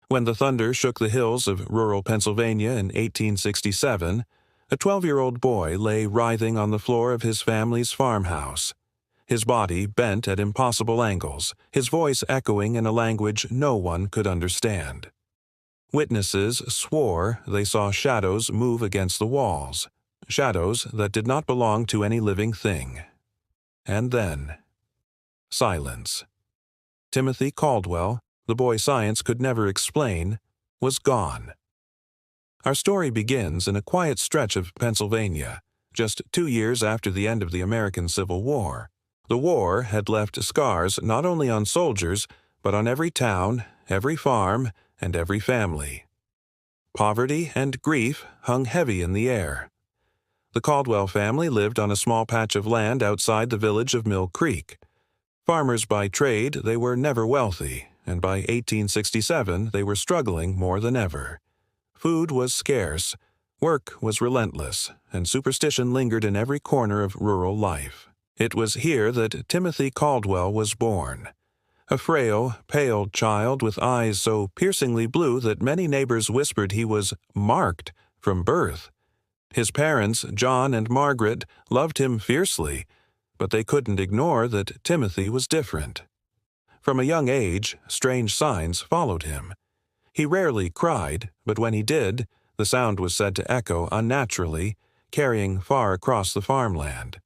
When the thunder shook the hills of rural Pennsylvania in 1867, a 12-year-old boy lay writhing on the floor of his family's farmhouse. His body bent at impossible angles, his voice echoing in a language no one could understand. Witnesses swore they saw shadows move against the walls, shadows that did not belong to any living thing. And then, silence. Timothy Caldwell, the boy science could never explain, was gone. Our story begins in a quiet stretch of Pennsylvania, just 2 years after the end of the American Civil War. The war had left scars not only on soldiers, but on every town, every farm, and every family. Poverty and grief hung heavy in the air. The Caldwell family lived on a small patch of land outside the village of Mill Creek. Farmers by trade, they were never wealthy, and by 1867 they were struggling more than ever. Food was scarce, work was relentless, and superstition lingered in every corner of rural life. It was here that Timothy Caldwell was born. A frail, pale child with eyes so piercingly blue that many neighbors whispered he was marked from birth. His parents, John and Margaret, loved him fiercely, but they couldn't ignore that Timothy was different. From a young age, strange signs followed him. He rarely cried, but when he did, the sound was said to echo unnaturally, carrying far across the farmland.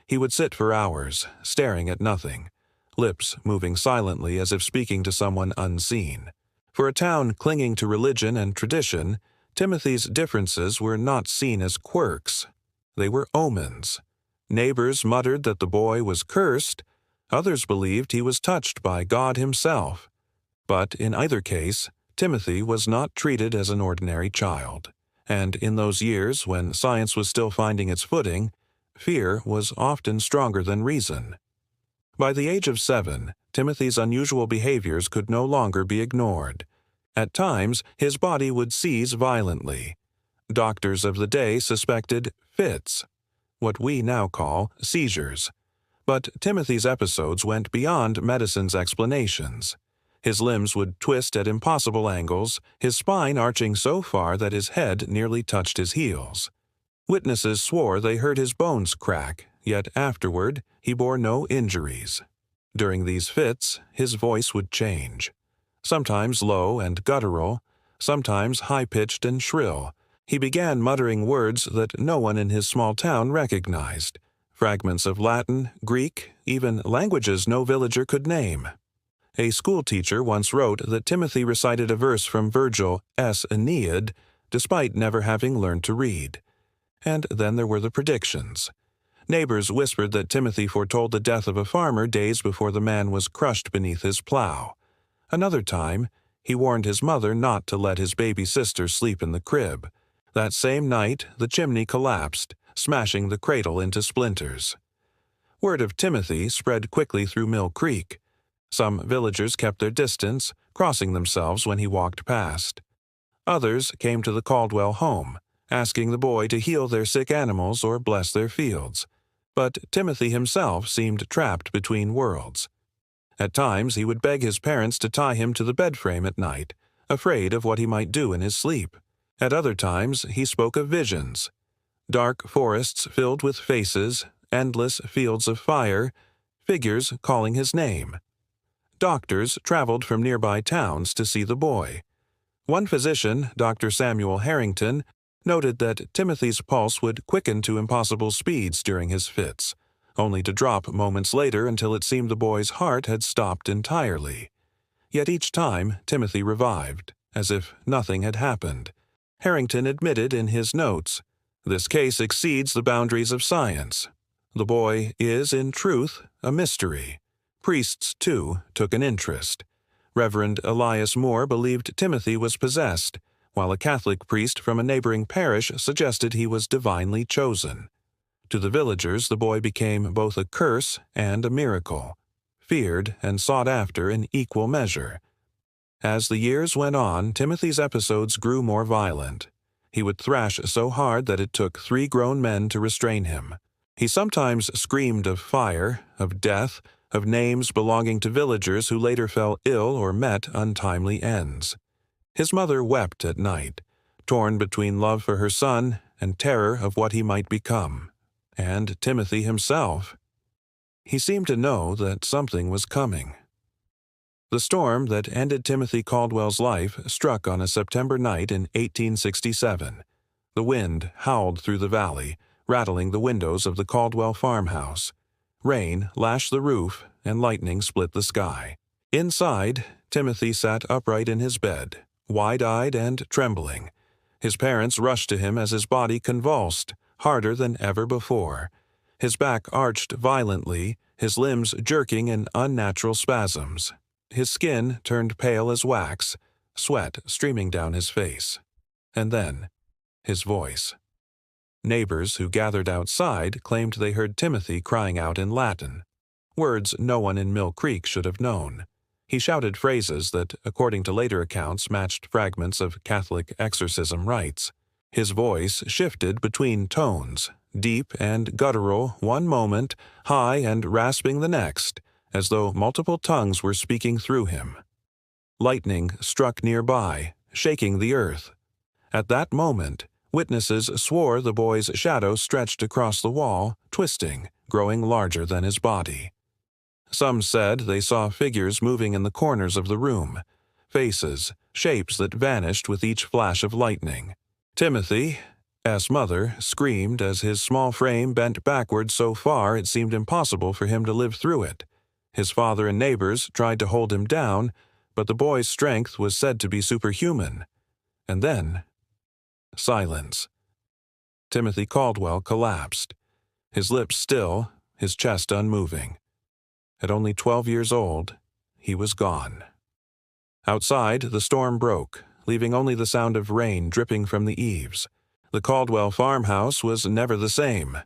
He would sit for hours, staring at nothing, lips moving silently as if speaking to someone unseen. For a town clinging to religion and tradition, Timothy's differences were not seen as quirks. They were omens. Neighbors muttered that the boy was cursed. Others believed he was touched by God himself. But in either case, Timothy was not treated as an ordinary child. And in those years when science was still finding its footing, fear was often stronger than reason. By the age of 7, Timothy's unusual behaviors could no longer be ignored. At times, his body would seize violently. Doctors of the day suspected fits, what we now call seizures. But Timothy's episodes went beyond medicine's explanations. His limbs would twist at impossible angles, his spine arching so far that his head nearly touched his heels. Witnesses swore they heard his bones crack, yet afterward he bore no injuries. During these fits, his voice would change. Sometimes low and guttural, sometimes high-pitched and shrill. He began muttering words that no one in his small town recognized, fragments of Latin, Greek, even languages no villager could name. A schoolteacher once wrote that Timothy recited a verse from Virgil's Aeneid, despite never having learned to read. And then there were the predictions. Neighbors whispered that Timothy foretold the death of a farmer days before the man was crushed beneath his plow. Another time, he warned his mother not to let his baby sister sleep in the crib. That same night, the chimney collapsed, smashing the cradle into splinters. Word of Timothy spread quickly through Mill Creek. Some villagers kept their distance, crossing themselves when he walked past. Others came to the Caldwell home, asking the boy to heal their sick animals or bless their fields. But Timothy himself seemed trapped between worlds. At times he would beg his parents to tie him to the bed frame at night, afraid of what he might do in his sleep. At other times he spoke of visions. Dark forests filled with faces, endless fields of fire, figures calling his name. Doctors traveled from nearby towns to see the boy. One physician, Dr. Samuel Harrington, noted that Timothy's pulse would quicken to impossible speeds during his fits, only to drop moments later until it seemed the boy's heart had stopped entirely. Yet each time Timothy revived, as if nothing had happened. Harrington admitted in his notes, "This case exceeds the boundaries of science. The boy is, in truth, a mystery." Priests, too, took an interest. Reverend Elias Moore believed Timothy was possessed, while a Catholic priest from a neighboring parish suggested he was divinely chosen. To the villagers, the boy became both a curse and a miracle, feared and sought after in equal measure. As the years went on, Timothy's episodes grew more violent. He would thrash so hard that it took 3 grown men to restrain him. He sometimes screamed of fire, of death, of names belonging to villagers who later fell ill or met untimely ends. His mother wept at night, torn between love for her son and terror of what he might become. And Timothy himself. He seemed to know that something was coming. The storm that ended Timothy Caldwell's life struck on a September night in 1867. The wind howled through the valley, rattling the windows of the Caldwell farmhouse. Rain lashed the roof, and lightning split the sky. Inside, Timothy sat upright in his bed, wide-eyed and trembling. His parents rushed to him as his body convulsed, harder than ever before. His back arched violently, his limbs jerking in unnatural spasms. His skin turned pale as wax, sweat streaming down his face. And then, his voice. Neighbors who gathered outside claimed they heard Timothy crying out in Latin, words no one in Mill Creek should have known. He shouted phrases that, according to later accounts, matched fragments of Catholic exorcism rites. His voice shifted between tones, deep and guttural one moment, high and rasping the next, as though multiple tongues were speaking through him. Lightning struck nearby, shaking the earth. At that moment, witnesses swore the boy's shadow stretched across the wall, twisting, growing larger than his body. Some said they saw figures moving in the corners of the room, faces, shapes that vanished with each flash of lightning. Timothy's mother screamed as his small frame bent backward so far it seemed impossible for him to live through it. His father and neighbors tried to hold him down, but the boy's strength was said to be superhuman. And then, silence. Timothy Caldwell collapsed, his lips still, his chest unmoving. At only 12 years old, he was gone. Outside, the storm broke, leaving only the sound of rain dripping from the eaves. The Caldwell farmhouse was never the same.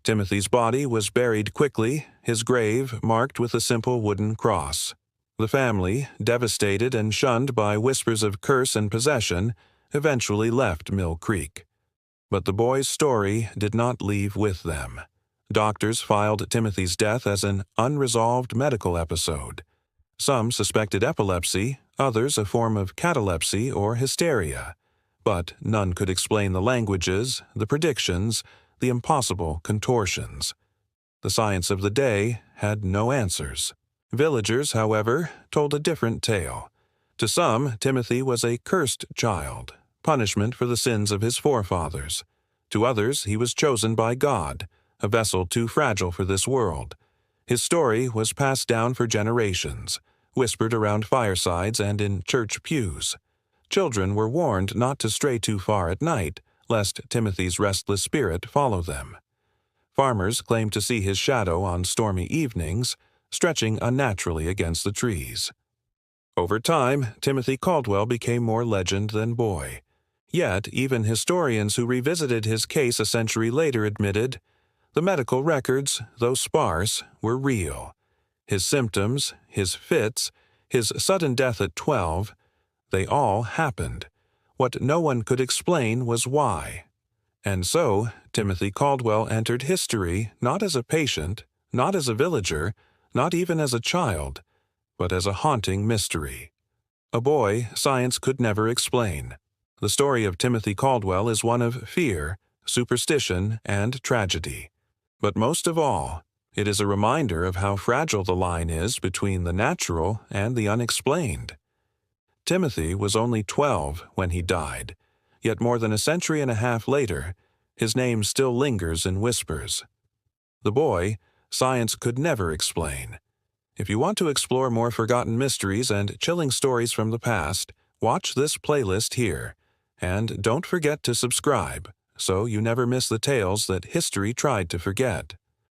Timothy's body was buried quickly, his grave marked with a simple wooden cross. The family, devastated and shunned by whispers of curse and possession, eventually left Mill Creek. But the boy's story did not leave with them. Doctors filed Timothy's death as an unresolved medical episode. Some suspected epilepsy, others a form of catalepsy or hysteria. But none could explain the languages, the predictions, the impossible contortions. The science of the day had no answers. Villagers, however, told a different tale. To some, Timothy was a cursed child, punishment for the sins of his forefathers. To others, he was chosen by God, a vessel too fragile for this world. His story was passed down for generations, whispered around firesides and in church pews. Children were warned not to stray too far at night, lest Timothy's restless spirit follow them. Farmers claimed to see his shadow on stormy evenings, stretching unnaturally against the trees. Over time, Timothy Caldwell became more legend than boy. Yet, even historians who revisited his case a century later admitted, the medical records, though sparse, were real. His symptoms, his fits, his sudden death at 12, they all happened. What no one could explain was why. And so, Timothy Caldwell entered history not as a patient, not as a villager, not even as a child, but as a haunting mystery. A boy science could never explain. The story of Timothy Caldwell is one of fear, superstition, and tragedy. But most of all, it is a reminder of how fragile the line is between the natural and the unexplained. Timothy was only 12 when he died, yet more than a century and a half later, his name still lingers in whispers. The boy, science could never explain. If you want to explore more forgotten mysteries and chilling stories from the past, watch this playlist here. And don't forget to subscribe, so you never miss the tales that history tried to forget.